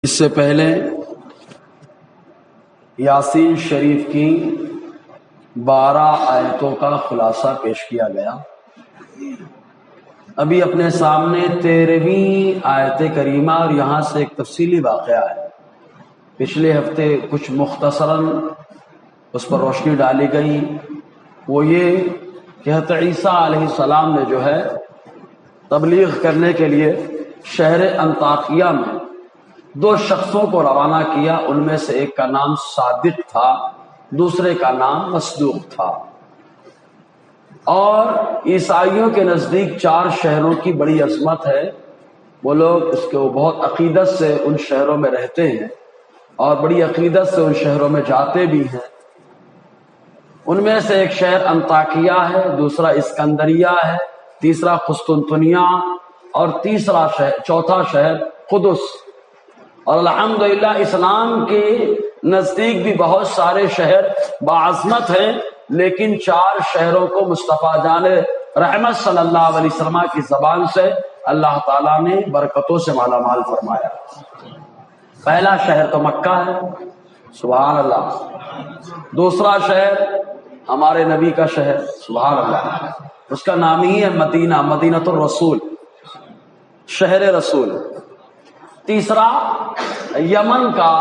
اس سے پہلے یاسین شریف کی 12 آیتوں کا خلاصہ پیش کیا گیا۔ ابھی اپنے سامنے 13ویں آیت کریمہ اور یہاں سے ایک تفصیلی واقعہ ہے۔ پچھلے ہفتے کچھ مختصراً اس پر روشنی ڈالی گئی، وہ یہ کہ حضرت عیسیٰ علیہ السلام نے جو ہے تبلیغ کرنے کے لیے شہر انطاکیہ میں 2 شخصوں کو روانہ کیا۔ ان میں سے ایک کا نام صادق تھا، دوسرے کا نام مصدوق تھا۔ اور عیسائیوں کے نزدیک 4 شہروں کی بڑی عظمت ہے، وہ لوگ اس کو بہت عقیدت سے ان شہروں میں رہتے ہیں اور بڑی عقیدت سے ان شہروں میں جاتے بھی ہیں۔ ان میں سے ایک شہر انطاکیہ ہے، دوسرا اسکندریہ ہے، تیسرا قسطنطنیہ اور چوتھا شہر قدس۔ اور الحمدللہ اسلام کے نزدیک بھی بہت سارے شہر باعظمت ہیں، لیکن 4 شہروں کو مصطفیٰ جان رحمت صلی اللہ علیہ وسلم کی زبان سے اللہ تعالیٰ نے برکتوں سے مالا مال فرمایا۔ پہلا شہر تو مکہ ہے، سبحان اللہ۔ دوسرا شہر ہمارے نبی کا شہر، سبحان اللہ، اس کا نام ہی ہے مدینہ، مدینۃ الرسول، شہر رسول۔ تیسرا یمن کا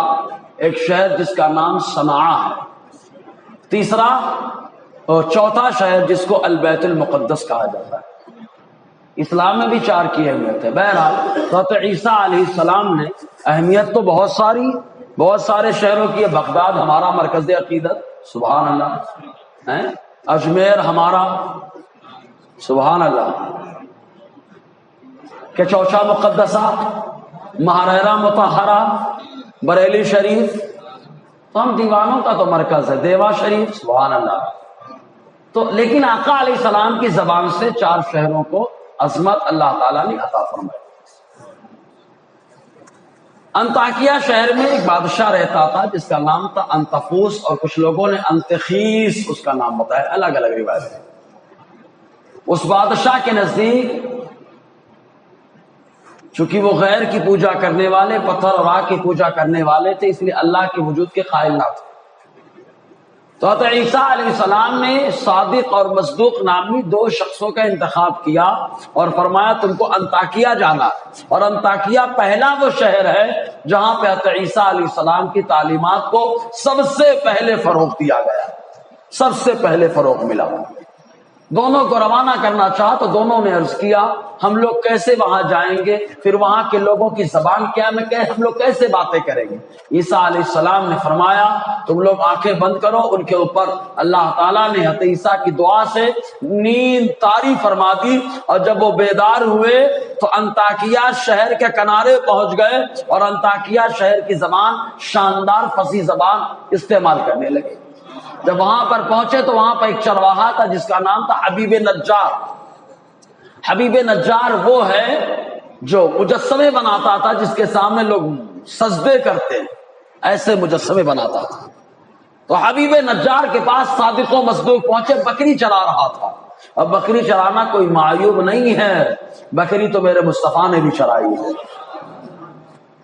ایک شہر جس کا نام صنعاء ہے۔ چوتھا شہر جس کو البیت المقدس کہا جاتا ہے۔ اسلام میں بھی 4 کی اہمیت ہے۔ بہرحال حضرت عیسیٰ علیہ السلام نے اہمیت تو بہت سارے شہروں کی ہے۔ بغداد ہمارا مرکز عقیدت، سبحان اللہ ہے، اجمیر ہمارا، سبحان اللہ، کچوچا مقدسہ، مہریرہ مطہرہ، بریلی شریف، تو ہم دیوانوں کا تو مرکز ہے، دیوا شریف، سبحان اللہ۔ تو لیکن آقا علیہ السلام کی زبان سے 4 شہروں کو عظمت اللہ تعالیٰ نے عطا فرمائی۔ انطاکیہ شہر میں ایک بادشاہ رہتا تھا جس کا نام تھا انطفوس، اور کچھ لوگوں نے انتخیس اس کا نام بتایا، الگ الگ روایت ہے۔ اس بادشاہ کے نزدیک چونکہ وہ غیر کی پوجا کرنے والے، پتھر اور آگ کی پوجا کرنے والے تھے، اس لیے اللہ کے وجود کے قائل نہ تھے۔ تو حضرت عیسیٰ علیہ السلام نے صادق اور مصدوق نامی 2 شخصوں کا انتخاب کیا اور فرمایا تم کو انطاکیہ جانا۔ اور انطاکیہ پہلا وہ شہر ہے جہاں پہ حضرت عیسیٰ علیہ السلام کی تعلیمات کو سب سے پہلے فروغ دیا گیا، سب سے پہلے فروغ ملا۔ دونوں کو روانہ کرنا چاہا تو دونوں نے عرض کیا ہم لوگ کیسے وہاں جائیں گے، پھر وہاں کے لوگوں کی زبان کیا ہے، ہم لوگ کیسے باتیں کریں گے۔ عیسیٰ علیہ السلام نے فرمایا تم لوگ آنکھیں بند کرو۔ ان کے اوپر اللہ تعالیٰ نے حضرت عیسیٰ کی دعا سے نیند طاری فرما دی، اور جب وہ بیدار ہوئے تو انطاکیہ شہر کے کنارے پہنچ گئے اور انطاکیہ شہر کی زبان شاندار فصیح زبان استعمال کرنے لگے۔ جب وہاں پر پہنچے تو وہاں پر ایک چرواہا تھا جس کا نام تھا حبیب نجار۔ حبیب نجار وہ ہے جو مجسمے بناتا تھا، جس کے سامنے لوگ سجدے کرتے ہیں، ایسے مجسمے بناتا تھا۔ تو حبیب نجار کے پاس صادق و مصدوق پہنچے، بکری چلا رہا تھا۔ اب بکری چرانا کوئی معیوب نہیں ہے، بکری تو میرے مصطفیٰ نے بھی چرائی ہے،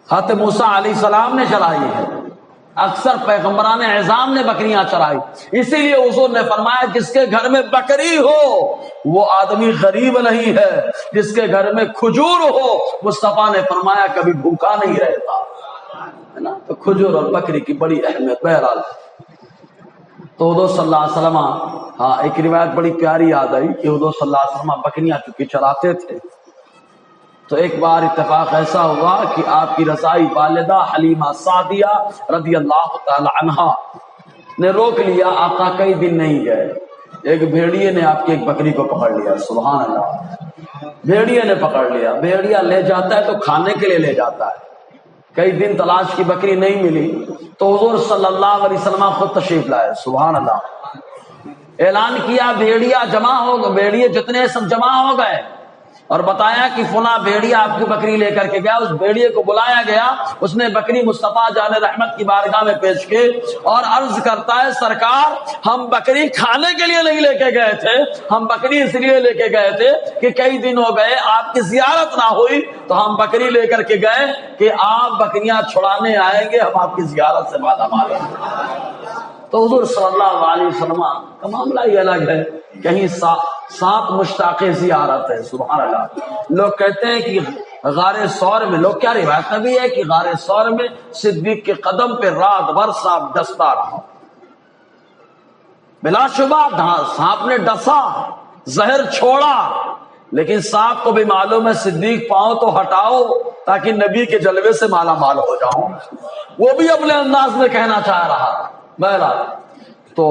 حضرت موسیٰ علیہ السلام نے چرائی ہے، اکثر پیغمبران اعظام نے بکریاں چرائی۔ اسی لیے حضور نے فرمایا جس کے گھر میں بکری ہو وہ آدمی غریب نہیں ہے، جس کے گھر میں کھجور ہو مصطفیٰ نے فرمایا کبھی بھوکا نہیں رہتا، ہے نا۔ تو کھجور اور بکری کی بڑی اہمیت۔ بہرحال تو حضور صلی اللہ علیہ وسلم، ایک روایت بڑی پیاری یاد آئی کہ حضور صلی اللہ علیہ وسلم بکریاں چونکہ چراتے تھے، تو ایک بار اتفاق ایسا ہوا کہ آپ کی رضائی والدہ حلیمہ سعدیہ رضی اللہ تعالی عنہا نے روک لیا۔ آقا کئی دن نہیں گئے، ایک بھیڑیے نے آپ کی ایک بکری کو پکڑ لیا، سبحان اللہ، بھیڑیے نے پکڑ لیا۔ بھیڑیا لے جاتا ہے تو کھانے کے لیے لے جاتا ہے، کئی دن تلاش کی بکری نہیں ملی تو حضور صلی اللہ علیہ وسلم خود تشریف لائے، سبحان اللہ۔ اعلان کیا بھیڑیا جمع ہو گئے، بھیڑیے جتنے سب جمع ہو گئے، اور بتایا کہ فلاں بھیڑیا آپ کی بکری لے کر کے گیا. اس بھیڑیے کو بلایا گیا, اس نے بکری مصطفیٰ جان رحمت کی بارگاہ میں پیش کی اور عرض کرتا ہے سرکار ہم بکری کھانے کے لیے نہیں لے کے گئے تھے, ہم بکری اس لیے لے کے گئے تھے کہ کئی دن ہو گئے آپ کی زیارت نہ ہوئی, تو ہم بکری لے کر کے گئے کہ آپ بکریاں چھڑانے آئیں گے, ہم آپ کی زیارت سے مالا مال ہیں. تو حضور صلی اللہ علیہ وسلم کا معاملہ ہی الگ ہے. کہیں سات مشتاق زیارت ہے. سبحان اللہ. لوگ کہتے ہیں کہ غار ثور میں, لوگ کیا روایت میں بھی ہے کہ غار ثور میں صدیق کے قدم پہ رات بھر سانپ ڈستا رہا. بلا شبہ سانپ نے ڈسا, زہر چھوڑا, لیکن سانپ کو بھی معلوم ہے صدیق پاؤں تو ہٹاؤ تاکہ نبی کے جلوے سے مالا مال ہو جاؤں. وہ بھی اپنے انداز میں کہنا چاہ رہا تھا. بہرحال تو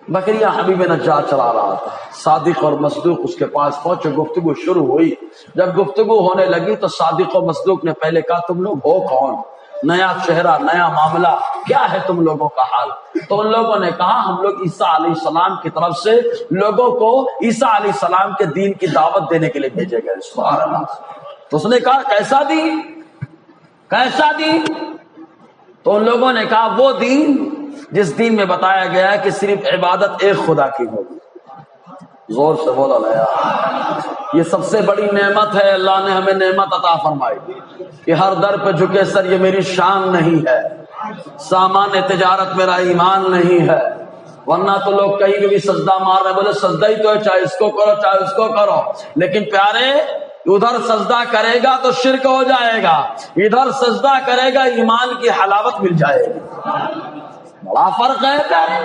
بکریاں حبیب نجار چلا رہا تھا. صادق اور مصدوق اس کے پاس پہنچے, گفتگو شروع ہوئی. جب گفتگو ہونے لگی تو صادق اور مصدوق نے پہلے کہا تم لوگ ہو کون, نیا چہرہ, نیا معاملہ, کیا ہے تم لوگوں کا حال؟ تو ان لوگوں نے کہا ہم لوگ عیسیٰ علیہ السلام کی طرف سے لوگوں کو عیسیٰ علیہ السلام کے دین کی دعوت دینے کے لیے بھیجے گئے. سبحان اللہ. تو اس نے کہا کیسا دین, کیسا دین؟ تو ان لوگوں نے کہا وہ دین جس دین میں بتایا گیا ہے کہ صرف عبادت ایک خدا کی ہوگی. زور سے بولا نا یار, یہ سب سے بڑی نعمت ہے. اللہ نے ہمیں نعمت عطا فرمائی کہ ہر در پہ جھکے سر یہ میری شان نہیں ہے, سامان تجارت میرا ایمان نہیں ہے. ورنہ تو لوگ کہیں بھی سجدہ مار رہے, بولے سجدہ ہی تو ہے, چاہے اس کو کرو چاہے اس کو کرو. لیکن پیارے ادھر سجدہ کرے گا تو شرک ہو جائے گا, ادھر سجدہ کرے گا ایمان کی حلاوت مل جائے گی. بڑا فرق ہے پیارے.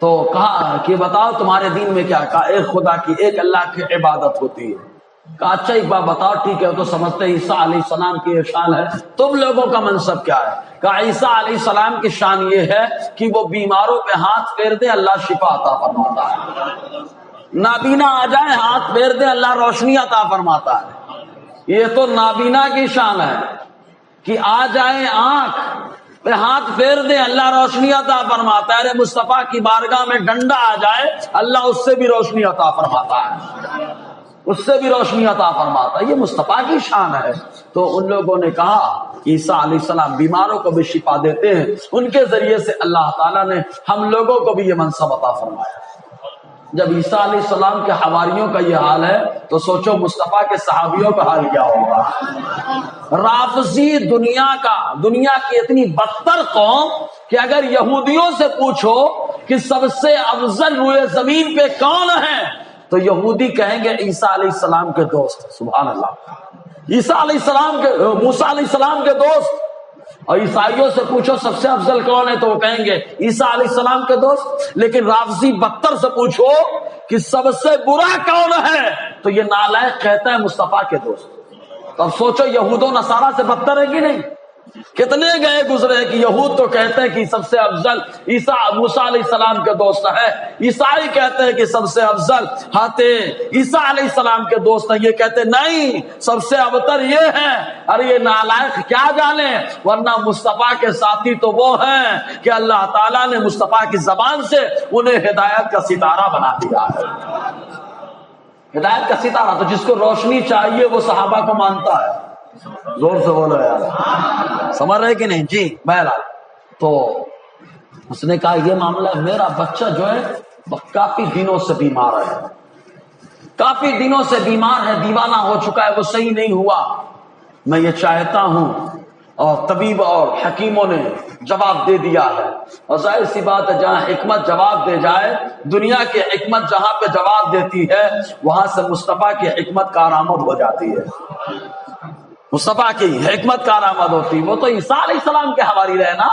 تو کہا کہ بتاؤ تمہارے دین میں کیا؟ کہا ایک خدا کی, ایک اللہ کی عبادت ہوتی ہے. کہا اچھا ایک بات بتاؤ, ٹھیک ہے تو سمجھتے ہیں عیسیٰ علیہ السلام کی یہ شان ہے, تم لوگوں کا منصب کیا ہے؟ کہا عیسیٰ علیہ السلام کی شان یہ ہے کہ وہ بیماروں پہ ہاتھ پھیر دے اللہ شفا عطا فرماتا ہے, نابینا آ جائے ہاتھ پھیر دے اللہ روشنی عطا فرماتا ہے. یہ تو نابینا کی شان ہے کہ آ جائے آنکھ پہ ہاتھ پھیر دے اللہ روشنی عطا فرماتا ہے. ارے مصطفیٰ کی بارگاہ میں ڈنڈا آ جائے اللہ اس سے بھی روشنی عطا فرماتا ہے, اس سے بھی روشنی عطا فرماتا ہے. یہ مصطفیٰ کی شان ہے. تو ان لوگوں نے کہا عیسیٰ علیہ السلام بیماروں کو بھی شفا دیتے ہیں, ان کے ذریعے سے اللہ تعالیٰ نے ہم لوگوں کو بھی یہ منصب عطا فرمایا. جب عیسیٰ علیہ السلام کے حواریوں کا یہ حال ہے تو سوچو مصطفیٰ کے صحابیوں کا حال کیا ہوگا. رافضی دنیا کی اتنی بدتر قوم کہ اگر یہودیوں سے پوچھو کہ سب سے افضل روئے زمین پہ کون ہے تو یہودی کہیں گے عیسیٰ علیہ السلام کے دوست. سبحان اللہ. عیسیٰ علیہ السلام کے, موسیٰ علیہ السلام کے دوست. اور عیسائیوں سے پوچھو سب سے افضل کون ہے تو وہ کہیں گے عیسیٰ علیہ السلام کے دوست. لیکن رافضی بدتر سے پوچھو کہ سب سے برا کون ہے تو یہ نالائق کہتا ہے مصطفیٰ کے دوست. تو اب سوچو یہود و نصارہ سے بدتر ہے کہ نہیں؟ کتنے گئے گزرے کہ یہود تو کہتے ہیں کہ سب سے افضل موسیٰ علیہ السلام کے دوست ہے, عیسائی کہتے ہیں کہ سب سے افضل عیسیٰ علیہ السلام کے دوست ہیں, یہ کہتے نہیں سب سے ابتر یہ ہے. ارے یہ نالائق کیا جانے, ورنہ مصطفیٰ کے ساتھی تو وہ ہیں کہ اللہ تعالیٰ نے مصطفیٰ کی زبان سے انہیں ہدایت کا ستارہ بنا دیا ہے. ہدایت کا ستارہ تو جس کو روشنی چاہیے وہ صحابہ کو مانتا ہے. زور سے بولو یار, سمجھ رہے کہ نہیں؟ جی بہرحال تو اس نے کہا یہ معاملہ ہے, میرا بچہ جو ہے کافی دنوں سے بیمار ہے, کافی دنوں سے بیمار ہے, دیوانہ ہو چکا ہے, وہ صحیح نہیں ہوا. میں یہ چاہتا ہوں, اور طبیب اور حکیموں نے جواب دے دیا ہے. اور ظاہر سی بات ہے جہاں حکمت جواب دے جائے, دنیا کی حکمت جہاں پہ جواب دیتی ہے وہاں سے مصطفیٰ کی حکمت کارآمد ہو جاتی ہے. مصطفیٰ کی حکمت کارآمد ہوتی. وہ تو عیسیٰ علیہ السلام کے حواری رہے نا.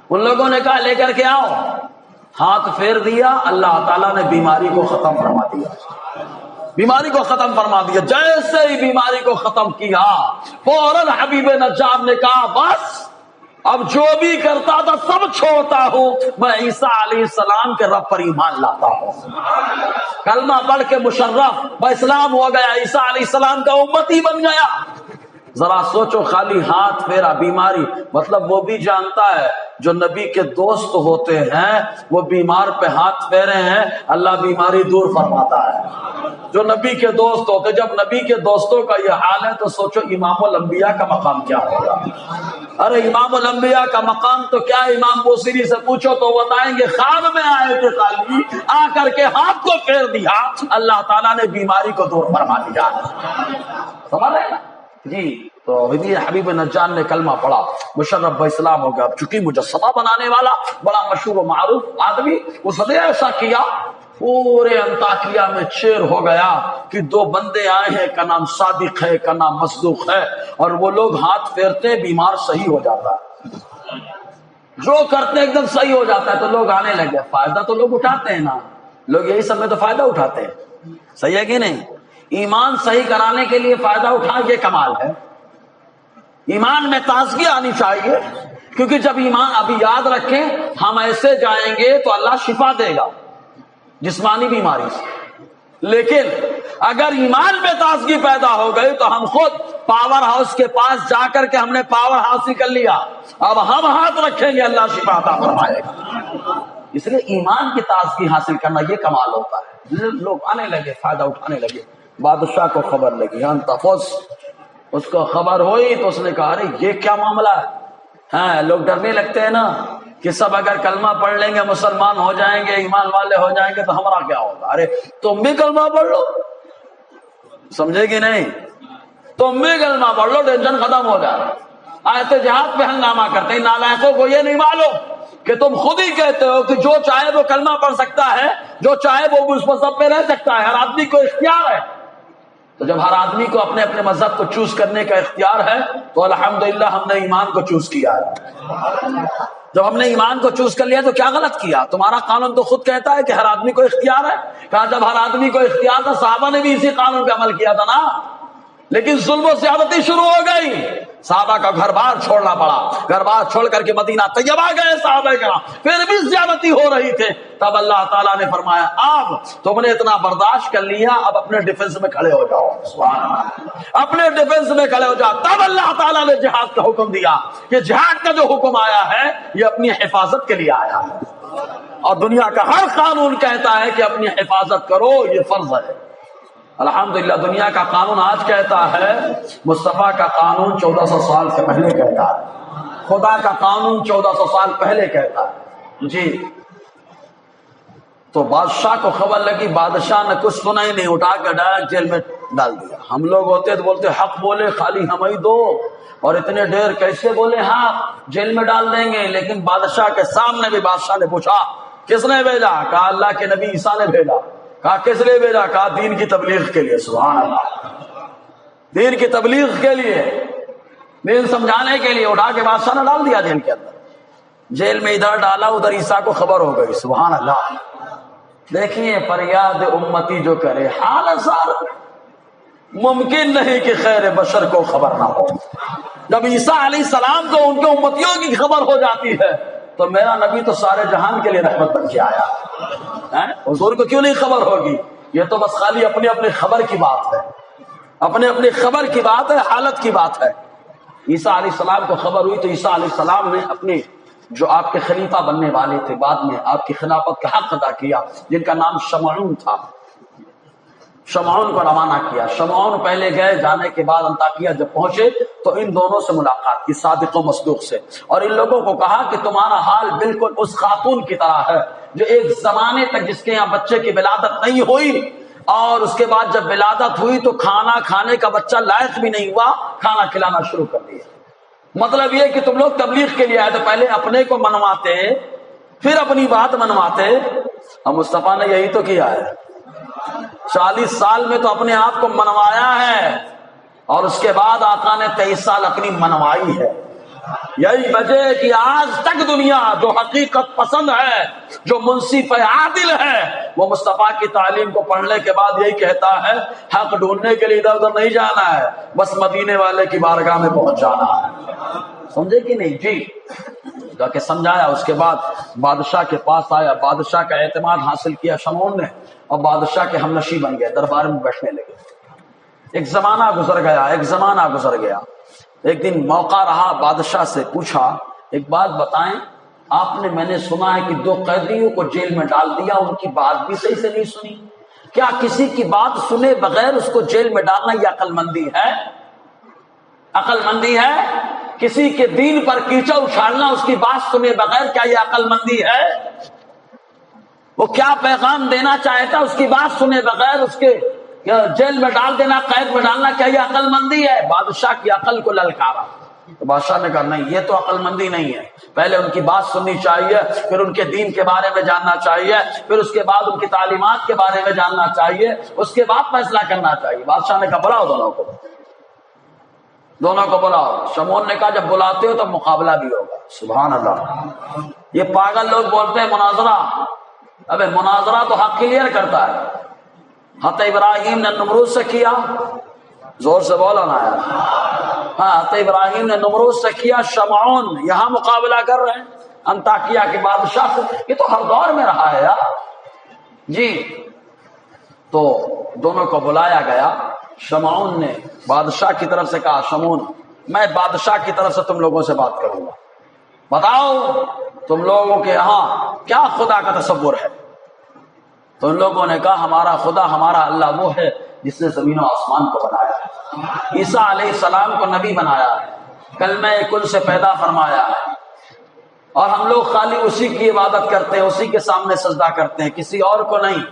ان لوگوں نے کہا لے کر کے آؤ, ہاتھ پھیر دیا, اللہ تعالیٰ نے بیماری کو ختم فرما دیا, بیماری کو ختم فرما دیا. جیسے ہی بیماری کو ختم کیا فوراً حبیب نجار نے کہا بس اب جو بھی کرتا تھا سب چھوڑتا ہوں, میں عیسیٰ علیہ السلام کے رب پر ایمان لاتا ہوں. کلمہ پڑھ کے مشرف با اسلام ہو گیا, عیسیٰ علیہ السلام کا امتی بن گیا. ذرا سوچو، خالی ہاتھ پھیرا بیماری، مطلب وہ بھی جانتا ہے جو نبی کے دوست ہوتے ہیں وہ بیمار پہ ہاتھ پھیرے ہیں اللہ بیماری دور فرماتا ہے۔ جو نبی کے دوست ہوتے، جب نبی کے دوستوں کا یہ حال ہے تو سوچو امام الانبیاء کا مقام کیا ہوگا۔ ارے امام الانبیاء کا مقام تو کیا، امام بوصیری سے پوچھو تو بتائیں گے خواب میں آئے تھے خالی، آ کر کے ہاتھ کو پھیر دیا، اللہ تعالیٰ نے بیماری کو دور فرما دیا۔ سمجھ رہے نا جی؟ تو حبیب نجار نے کلمہ پڑھا، مشرف اسلام ہو گیا۔ اب چونکہ مجسمہ بنانے والا بڑا مشہور و معروف آدمی، اس نے ایسا کیا پورے انطاکیہ میں چیر ہو گیا کہ دو بندے آئے ہیں، کا نام صادق ہے، کا نام مصدوق ہے، اور وہ لوگ ہاتھ پھیرتے بیمار صحیح ہو جاتا ہے، جو کرتے ایک دم صحیح ہو جاتا ہے۔ تو لوگ آنے لگے، فائدہ تو لوگ اٹھاتے ہیں نا، لوگ یہی سب میں تو فائدہ اٹھاتے ہیں، صحیح ہے کہ نہیں؟ ایمان صحیح کرانے کے لیے فائدہ اٹھا، یہ کمال ہے۔ ایمان میں تازگی آنی چاہیے، کیونکہ جب ایمان، ابھی یاد رکھیں ہم ایسے جائیں گے تو اللہ شفا دے گا جسمانی بیماری سے، لیکن اگر ایمان میں تازگی پیدا ہو گئی تو ہم خود پاور ہاؤس کے پاس جا کر کے ہم نے پاور حاصل کر لیا، اب ہم ہاتھ رکھیں گے اللہ شفا عطا فرمائے گا۔ اس لیے ایمان کی تازگی حاصل کرنا یہ کمال ہوتا ہے۔ لوگ آنے لگے، فائدہ اٹھانے لگے۔ بادشاہ کو خبر لگی، تفوس، اس کو خبر ہوئی تو اس نے کہا ارے یہ کیا معاملہ ہے؟ ہاں، لوگ ڈرنے لگتے ہیں نا کہ سب اگر کلمہ پڑھ لیں گے مسلمان ہو جائیں گے، ایمان والے ہو جائیں گے تو ہمارا کیا ہوگا؟ ارے تم بھی کلمہ پڑھ لو، سمجھے کہ نہیں؟ تم بھی کلمہ پڑھ لو، ٹینشن ختم ہو جائے۔ آیت جہاد پہ ہنگامہ کرتے ہیں، نالائقوں کو یہ نہیں معلوم کہ تم خود ہی کہتے ہو کہ جو چاہے وہ کلمہ پڑھ سکتا ہے، جو چاہے وہ اس مذہب پہ رہ سکتا ہے، ہر آدمی کو اختیار ہے۔ تو جب ہر آدمی کو اپنے اپنے مذہب کو چوز کرنے کا اختیار ہے تو الحمدللہ ہم نے ایمان کو چوز کیا ہے۔ جب ہم نے ایمان کو چوز کر لیا تو کیا غلط کیا؟ تمہارا قانون تو خود کہتا ہے کہ ہر آدمی کو اختیار ہے۔ کہا جب ہر آدمی کو اختیار تھا صحابہ نے بھی اسی قانون پہ عمل کیا تھا نا، لیکن ظلم و زیادتی شروع ہو گئی، صحابہ کا گھر بار چھوڑنا پڑا، گھر بار چھوڑ کر کے مدینہ طیبہ گئے صحابہ کرام، پھر بھی زیادتی ہو رہی تھے۔ تب اللہ تعالیٰ نے فرمایا اب تم نے اتنا برداشت کر لیا، اب اپنے ڈیفنس میں کھڑے ہو جاؤ، سبحان اللہ، اپنے ڈیفنس میں کھڑے ہو جاؤ۔ تب اللہ تعالیٰ نے جہاد کا حکم دیا کہ جہاد کا جو حکم آیا ہے یہ اپنی حفاظت کے لیے آیا ہے، اور دنیا کا ہر قانون کہتا ہے کہ اپنی حفاظت کرو، یہ فرض ہے۔ الحمدللہ دنیا کا قانون آج کہتا ہے، مصطفیٰ کا قانون 1400 سال سے پہلے کہتا ہے، خدا کا قانون 1400 سال پہلے کہتا ہے جی۔ تو بادشاہ کو خبر لگی، بادشاہ نے کچھ سنا ہی نہیں، اٹھا کر ڈائریکٹ جیل میں ڈال دیا۔ ہم لوگ ہوتے تو بولتے حق بولے خالی ہمیں دو، اور اتنے ڈیر کیسے بولے حق، جیل میں ڈال دیں گے۔ لیکن بادشاہ کے سامنے بھی بادشاہ نے پوچھا کس نے بھیجا؟ کہا اللہ کے نبی عیسیٰ نے بھیجا۔ کہا کس لیے بھیجا؟ کہا دین کی تبلیغ کے لیے۔ سبحان اللہ، دین کی تبلیغ کے لیے، دین سمجھانے کے لیے۔ اٹھا کے بادشاہ نے ڈال دیا جیل کے اندر۔ جیل میں ادھر ڈالا ادھر عیسیٰ کو خبر ہو گئی۔ سبحان اللہ، دیکھیے فریاد امتی جو کرے حال ہزار، ممکن نہیں کہ خیر بشر کو خبر نہ ہو۔ جب عیسیٰ علیہ السلام کو ان کے امتیوں کی خبر ہو جاتی ہے تو میرا نبی تو سارے جہان کے لیے رحمت بن کے آیا، حضور کو کیوں نہیں خبر ہوگی؟ یہ تو بس خالی اپنی اپنی خبر کی بات ہے، اپنے اپنی خبر کی بات ہے، حالت کی بات ہے۔ عیسیٰ علیہ السلام کو خبر ہوئی تو عیسیٰ علیہ السلام نے اپنے جو آپ کے خلیفہ بننے والے تھے، بعد میں آپ کی خلافت کا حق ادا کیا، جن کا نام شمعون تھا، شمعون کو روانہ کیا۔ شمعون پہلے گئے، جانے کے بعد انطاکیہ جب پہنچے تو ان دونوں سے ملاقات کی، صادق و مصدوق سے، اور ان لوگوں کو کہا کہ تمہارا حال بالکل اس خاتون کی طرح ہے جو ایک زمانے تک جس کے یہاں بچے کی ولادت نہیں ہوئی، اور اس کے بعد جب ولادت ہوئی تو کھانا کھانے کا بچہ لائق بھی نہیں ہوا، کھانا کھلانا شروع کر دیا۔ مطلب یہ کہ تم لوگ تبلیغ کے لیے آئے تو پہلے اپنے کو منواتے پھر اپنی بات منواتے، اور مصطفیٰ نے یہی تو کیا ہے۔ 40 سال میں تو اپنے آپ کو منوایا ہے، اور اس کے بعد آقا نے 23 سال اپنی منوائی ہے۔ یہی وجہ ہے کہ آج تک دنیا جو حقیقت پسند ہے، جو منصف عادل ہے، وہ مصطفیٰ کی تعلیم کو پڑھنے کے بعد یہی کہتا ہے حق ڈھونڈنے کے لیے ادھر ادھر نہیں جانا ہے، بس مدینے والے کی بارگاہ میں پہنچ جانا ہے۔ سمجھے کہ نہیں جی؟ جا کے سمجھایا، اس کے بعد بادشاہ کے پاس آیا، بادشاہ کا اعتماد حاصل کیا شمعون نے، اور بادشاہ کے ہمنشی بن گئے، دربار میں بیٹھنے لگے۔ ایک زمانہ گزر گیا. ایک دن موقع رہا، بادشاہ سے پوچھا ایک بات بتائیں، میں نے سنا ہے کہ 2 قیدیوں کو جیل میں ڈال دیا، ان کی بات بھی صحیح سے نہیں سنی. کیا کسی کی بات سنے بغیر اس کو جیل میں ڈالنا یہ عقل مندی ہے؟ عقل مندی ہے؟ کسی کے دین پر کیچڑ اچھالنا اس کی بات سنے بغیر، کیا یہ عقل مندی ہے؟ وہ کیا پیغام دینا چاہتا اس کی بات سنے بغیر اس کے جیل میں ڈال دینا، قید میں ڈالنا، کیا یہ عقل مندی ہے؟ بادشاہ کی عقل کو للکارا. تو بادشاہ نے کہا نہیں، یہ تو عقل مندی نہیں ہے. پہلے ان کی بات سننی چاہیے، پھر ان کے دین کے بارے میں جاننا چاہیے، پھر اس کے بعد ان کی تعلیمات کے بارے میں جاننا چاہیے، اس کے بعد فیصلہ کرنا چاہیے. بادشاہ نے کہا بلاؤ دونوں کو بلاؤ. شمعون نے کہا جب بلاتے ہو تو مقابلہ بھی ہوگا. سبحان اللہ. یہ پاگل لوگ بولتے ہیں مناظرہ. ابے مناظرہ تو حق کلیئر کرتا ہے. حضرت ابراہیم نے نمرود سے کیا، زور سے بولا نا یار. ہاں، حضرت ابراہیم نے نمرود سے کیا، شمعون یہاں مقابلہ کر رہے ہیں انطاکیہ کے بادشاہ کو. یہ تو ہر دور میں رہا ہے یار. جی تو دونوں کو بلایا گیا. شمعون نے بادشاہ کی طرف سے کہا شمعون میں بادشاہ کی طرف سے تم لوگوں سے بات کروں گا، بتاؤ تم لوگوں کے یہاں کیا خدا کا تصور ہے؟ تو ان لوگوں نے کہا ہمارا خدا، ہمارا اللہ وہ ہے جس نے زمین و آسمان کو بنایا ہے، عیسیٰ علیہ السلام کو نبی بنایا ہے، کلمہ کن سے پیدا فرمایا ہے، اور ہم لوگ خالی اسی کی عبادت کرتے ہیں، اسی کے سامنے سجدہ کرتے ہیں، کسی اور کو نہیں.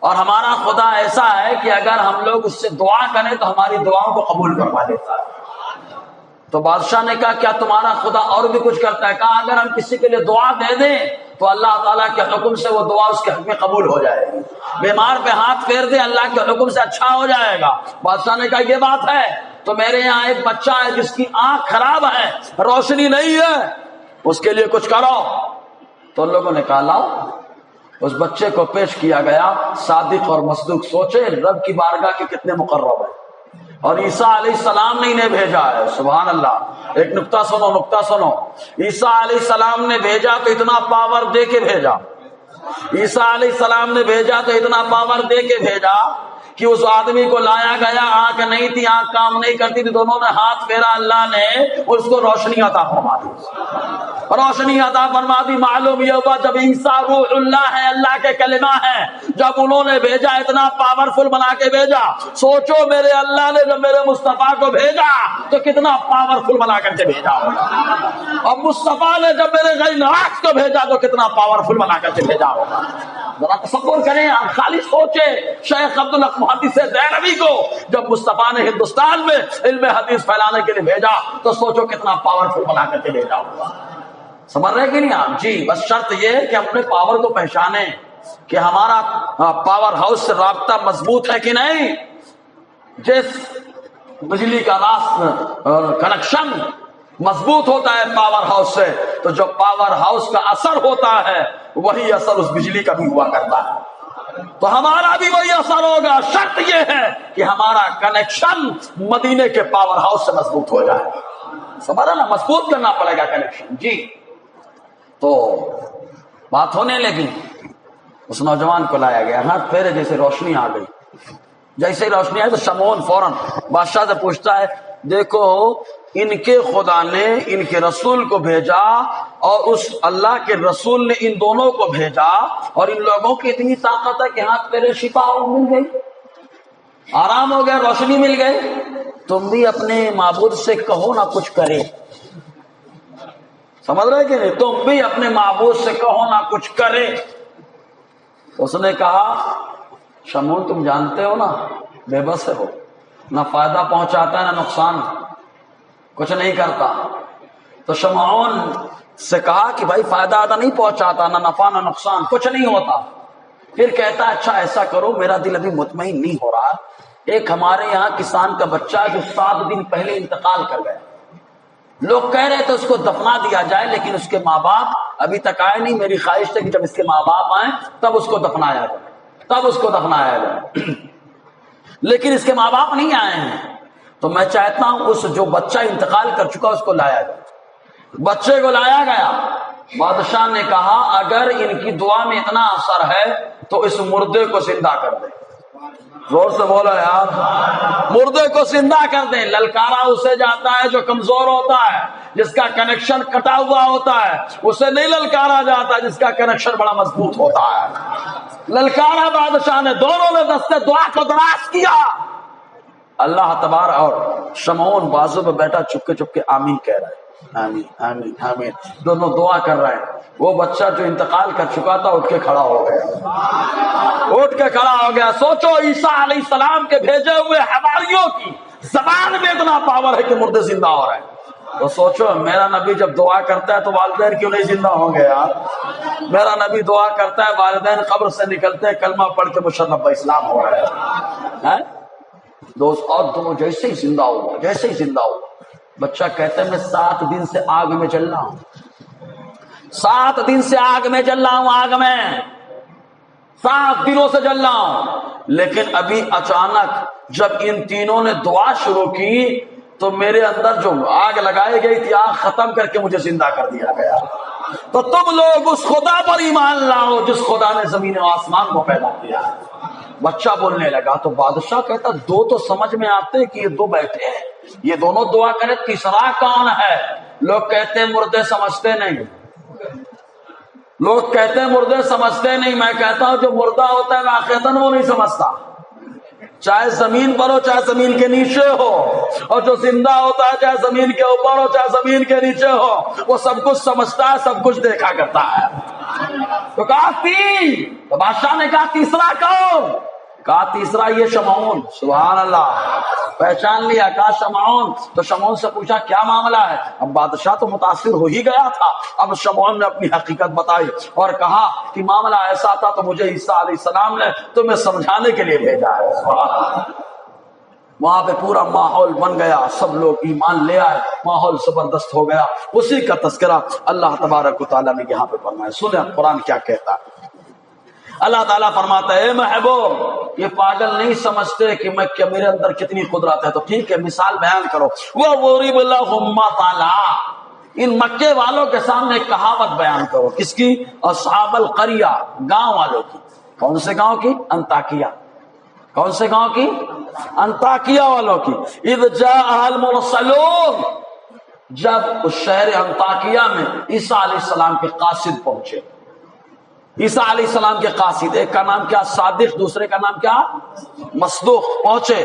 اور ہمارا خدا ایسا ہے کہ اگر ہم لوگ اس سے دعا کریں تو ہماری دعاؤں کو قبول کروا لیتا ہے. تو بادشاہ نے کہا کیا تمہارا خدا اور بھی کچھ کرتا ہے؟ کہا اگر ہم کسی کے لیے دعا دے دیں تو اللہ تعالیٰ کے حکم سے وہ دعا اس کے حق میں قبول ہو جائے گی. بیمار پہ ہاتھ پھیر دیں اللہ کے حکم سے اچھا ہو جائے گا. بادشاہ نے کہا یہ بات ہے تو میرے یہاں ایک بچہ ہے جس کی آنکھ خراب ہے، روشنی نہیں ہے، اس کے لیے کچھ کرو. تو ان لوگوں نے کہا لاؤ. اس بچے کو پیش کیا گیا. صادق اور مصدوق، سوچے رب کی بارگاہ کے کتنے مقرب ہیں. اور عیسیٰ علیہ السلام نے انہیں بھیجا ہے. سبحان اللہ. ایک نقطہ سنو. عیسیٰ علیہ السلام نے بھیجا تو اتنا پاور دے کے بھیجا. عیسیٰ علیہ السلام نے بھیجا تو اتنا پاور دے کے بھیجا کہ اس آدمی کو لایا گیا، آنکھ نہیں تھی، آنکھ کام نہیں کرتی تھی، دونوں نے ہاتھ پھیرا، اللہ نے اس کو روشنی عطا فرما دی. روشنی عطا فرما دی. معلوم یہ ہوا جب عیسیٰ روح اللہ ہے، اللہ کے کلمہ ہے، جب انہوں نے بھیجا اتنا پاورفل بنا کے بھیجا. سوچو میرے اللہ نے جب میرے مصطفیٰ کو بھیجا تو کتنا پاورفل بنا کر کے بھیجا ہوگا. اور مصطفیٰ نے جب میرے غیر ناک کو بھیجا تو کتنا پاورفل بنا کر کے بھیجا ہوگا. ذرا تصور کریں، آپ خالی سوچے شیخ عبدالحق محدث دہلوی کو جب مصطفیٰ نے ہندوستان میں علم حدیث پھیلانے کے لیے بھیجا تو سوچو کتنا پاورفل بنا کر کے بھیجا ہوگا. سمجھ رہے کہ نہیں آپ؟ جی بس شرط یہ ہے کہ اپنے پاور کو پہچانیں کہ ہمارا پاور ہاؤس سے رابطہ مضبوط ہے کہ نہیں. جس بجلی کا کنیکشن مضبوط ہوتا ہے پاور ہاؤس سے تو جو پاور ہاؤس کا اثر ہوتا ہے وہی اثر اس بجلی کا بھی ہوا کرتا ہے. تو ہمارا بھی وہی اثر ہوگا. شرط یہ ہے کہ ہمارا کنیکشن مدینے کے پاور ہاؤس سے مضبوط ہو جائے. سمجھا نا؟ مضبوط کرنا پڑے گا کنیکشن. جی تو بات ہونے لگی. اس نوجوان کو لایا گیا، ہاتھ پھیرے، جیسے روشنی آ گئی. جیسے ہی روشنی آئی تو شمعون فوراً بادشاہ سے پوچھتا ہے دیکھو ان کے خدا نے ان کے رسول کو بھیجا اور اس اللہ کے رسول نے ان دونوں کو بھیجا اور ان لوگوں کی اتنی طاقت ہے کہ ہاتھ پھیرے شفا مل گئی، آرام ہو گیا، روشنی مل گئی. تم بھی اپنے معبود سے کہو نہ کچھ کرے. سمجھ رہے کہ نہیں؟ تم بھی اپنے معبود سے کہو نہ کچھ کرے. اس نے کہا شمعون تم جانتے ہو نا بے بس ہو، نہ فائدہ پہنچاتا ہے نہ نقصان، کچھ نہیں کرتا. تو شمعون سے کہا کہ بھائی فائدہ آدھا نہیں پہنچاتا، نہ نفع نہ نقصان، کچھ نہیں ہوتا. پھر کہتا اچھا ایسا کرو، میرا دل ابھی مطمئن نہیں ہو رہا. ایک ہمارے یہاں کسان کا بچہ جو 7 دن پہلے انتقال کر گیا، لوگ کہہ رہے تھے اس کو دفنا دیا جائے لیکن اس کے ماں باپ ابھی تک آئے نہیں. میری خواہش ہے کہ جب اس کے ماں باپ آئیں تب اس کو دفنایا جائے. لیکن اس کے ماں باپ نہیں آئے ہیں تو میں چاہتا ہوں اس جو بچہ انتقال کر چکا اس کو لایا جائے. بچے کو لایا گیا. بادشاہ نے کہا اگر ان کی دعا میں اتنا اثر ہے تو اس مردے کو زندہ کر دے. زور سے بولو یار. مردے کو زندہ کر دیں. للکارا اسے جاتا ہے جو کمزور ہوتا ہے، جس کا کنیکشن کٹا ہوا ہوتا ہے. اسے نہیں للکارا جاتا جس کا کنیکشن بڑا مضبوط ہوتا ہے. للکارا بادشاہ نے، دونوں نے دستے دعا کو دراز کیا. اللہ تبارک، اور شمعون بازو پہ بیٹھا چپکے چپکے آمین کہہ رہا ہے. آمین آمین آمین. دونوں دعا کر رہے ہیں. وہ بچہ جو انتقال کر چکا تھا اٹھ کے کھڑا ہو گیا. اٹھ کے کھڑا ہو گیا. سوچو عیسیٰ علیہ السلام کے بھیجے ہوئے حواریوں کی زبان میں اتنا پاور ہے کہ مردے زندہ ہو رہے ہیں. تو سوچو میرا نبی جب دعا کرتا ہے تو والدین کیوں نہیں زندہ ہوں گے یار؟ میرا نبی دعا کرتا ہے، والدین قبر سے نکلتے ہیں، کلمہ پڑھ کے مشرف اسلام ہو رہے ہیں. دوست، اور دونوں جیسے ہی زندہ ہوا، جیسے ہی زندہ ہوا، بچہ کہتا ہے میں 7 دن سے آگ میں چل رہا ہوں، 7 دن سے آگ میں چل رہا ہوں، آگ میں 7 دنوں سے جل رہا ہوں. لیکن ابھی اچانک جب ان تینوں نے دعا شروع کی تو میرے اندر جو آگ لگائی گئی تھی، آگ ختم کر کے مجھے زندہ کر دیا گیا. تو تم لوگ اس خدا پر ایمان لاؤ جس خدا نے زمین و آسمان کو پیدا کیا ہے. بچہ بولنے لگا تو بادشاہ کہتا 2 تو سمجھ میں آتے کہ یہ 2 بیٹھے ہیں، یہ دونوں دعا کرے، تیسرا کون ہے؟ لوگ کہتے ہیں مردے سمجھتے نہیں، لوگ کہتے ہیں مردے سمجھتے نہیں. میں کہتا ہوں جو مردہ ہوتا ہے واقعتاً وہ نہیں سمجھتا، چاہے زمین پر ہو چاہے زمین کے نیچے ہو. اور جو زندہ ہوتا ہے چاہے زمین کے اوپر ہو چاہے زمین کے نیچے ہو، وہ سب کچھ سمجھتا ہے، سب کچھ دیکھا کرتا ہے. تو کہا 3. تو بادشاہ نے کہا تیسرا کون؟ کہا تیسرا یہ شمعون. سبحان اللہ، پہچان لیا. کہا شمعون. تو شمعون سے پوچھا کیا معاملہ ہے؟ اب بادشاہ تو متاثر ہو ہی گیا تھا. اب شمعون نے اپنی حقیقت بتائی اور کہا کہ معاملہ ایسا تھا تو مجھے عیسیٰ علیہ السلام نے تمہیں سمجھانے کے لیے بھیجا ہے. وہاں پہ پورا ماحول بن گیا، سب لوگ ایمان لے آئے، ماحول زبردست ہو گیا. اسی کا تذکرہ اللہ تبارک و تعالیٰ نے یہاں پہ فرمایا. سنیں قرآن کیا کہتا ہے. اللہ تعالیٰ فرماتا ہے اے محبوب، یہ پاگل نہیں سمجھتے کہ میرے اندر کتنی قدرت ہے. تو ٹھیک ہے، مثال بیان کرو. وَضْرِبْ لَهُم مَّثَلًا، ان مکے والوں کے سامنے ایک کہاوت بیان کرو. کس کی؟ اصحاب القریہ، گاؤں والوں کی. کون سے گاؤں کی؟ انطاکیہ. کون سے گاؤں کی؟ انطاکیہ والوں کی. اذ جاء المرسلون، جب اس شہر انطاکیہ میں عیسیٰ علیہ السلام کے قاصد پہنچے. عیسیٰ علیہ السلام کے قاصد، ایک کا نام کیا؟ صادق، دوسرے کا نام کیا؟ مصدوق. پہنچے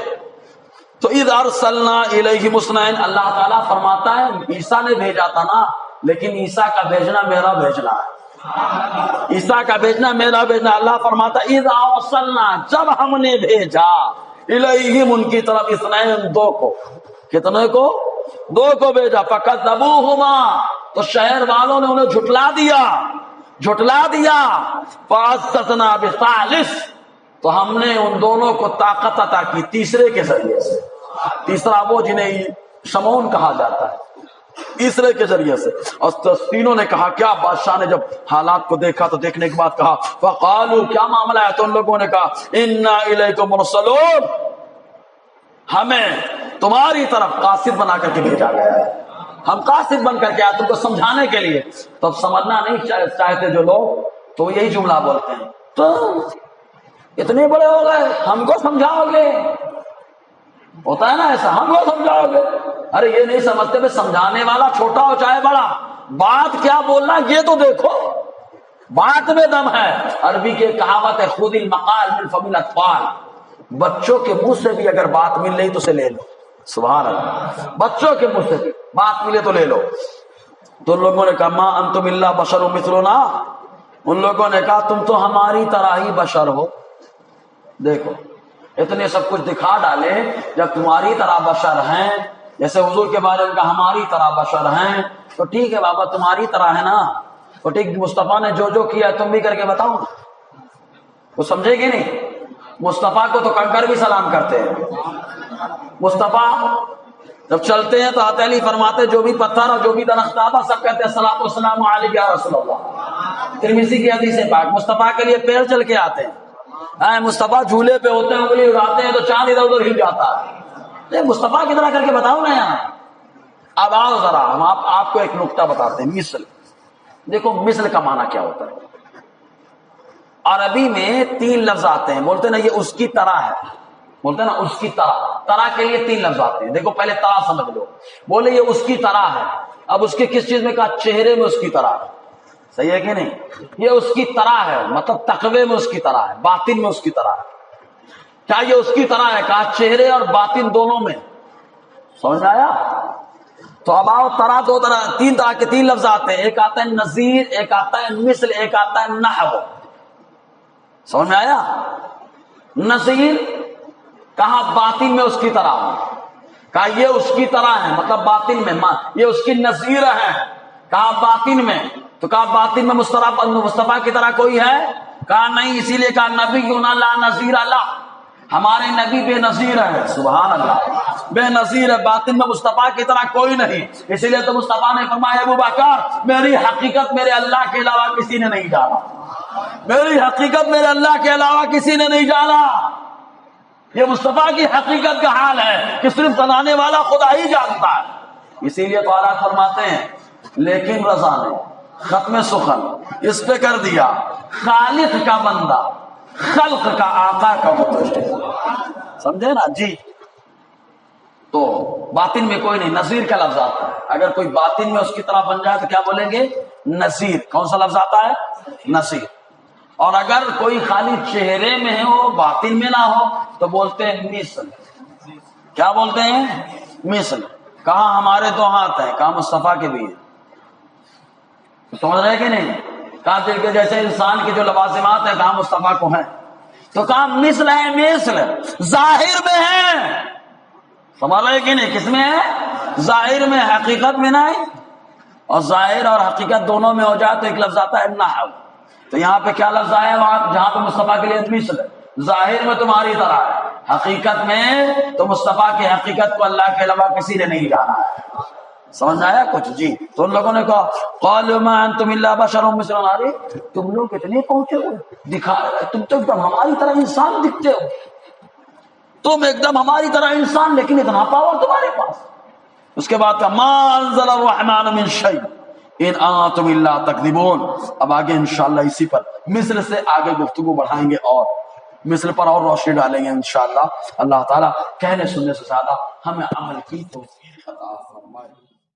تو اذ ارسلنا الیہم اثنین، اللہ تعالیٰ فرماتا ہے عیسیٰ نے بھیجا تھا نا، لیکن عیسیٰ کا بھیجنا میرا بھیجنا ہے. عیسیٰ کا بھیجنا میرا بھیجنا. اللہ فرماتا ہے اذ ارسلنا، جب ہم نے بھیجا، الیہم ان کی طرف، اثنین 2 کو. کتنے کو؟ 2 کو بھیجا. فکذبوہما، تو شہر والوں نے انہیں جھٹلا دیا. فاستثنا بثالث، تو ہم نے ان دونوں کو طاقت عطا کی تیسرے کے ذریعے سے. تیسرا وہ جنہیں شمعون کہا جاتا ہے، تیسرے کے ذریعے سے. اور تینوں نے کہا کیا؟ بادشاہ نے جب حالات کو دیکھا تو دیکھنے کے بعد کہا فقالوا، کیا معاملہ ہے؟ تو ان لوگوں نے کہا انا الیکم مرسلون، ہمیں تمہاری طرف قاصد بنا کر کے بھیجا گیا ہے، ہم قاصد بن کر کے آئے تم کو سمجھانے کے لیے. تو اب سمجھنا نہیں چاہتے جو لوگ، تو یہی جملہ بولتے ہیں تو اتنے بڑے ہو گئے ہم کو سمجھاؤ گے. ہوتا ہے نا ایسا، ہم کو سمجھاؤ گے. ارے یہ نہیں سمجھتے کہ سمجھانے والا چھوٹا ہو چاہے بڑا، بات کیا بولنا یہ تو دیکھو، بات میں دم ہے. عربی کے کہاوت ہے خذ المقال من فم الاطفال، بچوں کے منہ سے بھی اگر بات مل رہی تو اسے لے لو. سبحان اللہ، بچوں کے منہ سے بھی بات ملے تو لے لو. تو ان لوگوں نے کہا ما انتم الا بشر مثلنا، ان لوگوں نے کہا تم تو ہماری طرح ہی بشر ہو. دیکھو اتنے سب کچھ دکھا ڈالے، جب تمہاری طرح بشر ہیں، جیسے حضور کے بارے میں کہا ہماری طرح بشر ہیں، تو ٹھیک ہے بابا تمہاری طرح ہے نا، تو ٹھیک مصطفیٰ نے جو کیا ہے تم بھی کر کے بتاؤ. وہ سمجھے گی نہیں؟ مصطفیٰ کو تو کنکر بھی سلام کرتے ہیں. مصطفیٰ جب چلتے ہیں تو آتے علی فرماتے جو بھی پتھر اور جو بھی درخت آتا سب کہتے ہیں الصلوۃ والسلام علیک یا رسول اللہ. ترمذی کی حدیث پاک. مصطفیٰ کے لیے پیر چل کے آتے ہیں، مصطفیٰ جھولے پہ ہوتے ہیں، انگلی اڑاتے ہیں تو چاند ادھر ادھر ہل جاتا ہے. مصطفیٰ کی طرح کر کے بتاؤ نا یہاں. اب آؤ ذرا ہم آپ کو ایک نقطہ بتاتے ہیں. مثل، دیکھو مثل کا معنی کیا ہوتا ہے. عربی میں 3 لفظ آتے ہیں، بولتے نا یہ اس کی طرح ہے. بولتے ہیں نا اس کی طرح. طرح کے لیے 3 لفظ آتے ہیں. دیکھو پہلے طرح سمجھ لو. بولے یہ اس کی طرح ہے. اب اس کے کس چیز میں کہا؟ چہرے میں اس کی طرح ہے. صحیح ہے کہ نہیں؟ یہ اس کی طرح ہے مطلب تقوی میں اس کی طرح ہے, باطن میں اس کی طرح ہے. کیا یہ اس کی طرح ہے؟ کہا چہرے اور باطن دونوں میں. سمجھ آیا؟ تو اب آؤ, طرح 3 طرح کے 3 لفظ آتے ہیں. ایک آتا ہے نظیر, ایک آتا ہے مثل, ایک آتا ہے نحو. سمجھ میں آیا؟ نظیر کہا باطن میں اس کی طرح ہے. کہا یہ اس کی طرح ہے مطلب باطن میں, یہ اس کی نظیر ہے. کہا باطن میں, تو کہا باطن میں مصطفیٰ کی طرح کوئی ہے؟ کہا نہیں. اسی لیے کہا نبینا لا نظیر لہ, ہمارے نبی بے نظیر ہے. سبحان اللہ, بے نظیر ہے. باطن میں مصطفیٰ کی طرح کوئی نہیں. اسی لیے تو مصطفیٰ نے فرمایا ابو بکر میری حقیقت میرے اللہ کے علاوہ کسی نے نہیں جانا. میری حقیقت میرے اللہ کے علاوہ کسی نے نہیں جانا. یہ مصطفیٰ کی حقیقت کا حال ہے کہ صرف بنانے والا خدا ہی جانتا ہے. اسی لیے تو اللہ فرماتے ہیں لیکن رضا نے ختم سخن اس پہ کر دیا خالق کا بندہ خلق کا آقا کا متشدد. سمجھے نا جی؟ تو باطن میں کوئی نہیں. نذیر کا لفظ آتا ہے. اگر کوئی باطن میں اس کی طرح بن جائے تو کیا بولیں گے؟ نذیر. کون سا لفظ آتا ہے؟ نذیر. اور اگر کوئی خالی چہرے میں ہو باطن میں نہ ہو تو بولتے ہیں مثل. کیا بولتے ہیں؟ مثل. کہاں ہمارے 2 ہاتھ ہیں, کہاں مصطفیٰ کے بھی ہیں. سمجھ رہے کہ نہیں؟ کہاں دل کے جیسے انسان کے جو لوازمات ہیں کہاں مصطفیٰ کو ہیں. تو کہاں مثل ہے, مثل ظاہر میں ہے. سمجھ رہے کہ نہیں؟ کس میں ہے؟ ظاہر میں, حقیقت میں نہیں. اور ظاہر اور حقیقت دونوں میں ہو جائے تو ایک لفظ آتا ہے نحو. تو یہاں پہ کیا لفظ آیا؟ وہاں جہاں پہ مصطفیٰ کے لیے مثل ہے, ظاہر میں تمہاری طرح ہے, حقیقت میں تو مصطفیٰ کی حقیقت کو اللہ کے علاوہ کسی نے نہیں جانا ہے. سمجھ آیا کچھ؟ جی. تو ان لوگوں نے کہا قالوا ما انتم الا بشر مثلنا, تم لوگ اتنے پہنچے ہوئے, دکھا تم تو ایک دم ہماری طرح انسان دکھتے ہو, تم ایک دم ہماری طرح انسان, لیکن اتنا پاور تمہارے پاس. اس کے بعد کہا ما انزل الرحمن من شیء ان انتم الا تکذبون. اب آگے انشاءاللہ اسی پر مثل سے آگے گفتگو بڑھائیں گے اور مثل پر اور روشنی ڈالیں گے انشاءاللہ. اللہ تعالیٰ کہنے سننے سے زیادہ ہمیں عمل کی توفیق عطا فرمائے.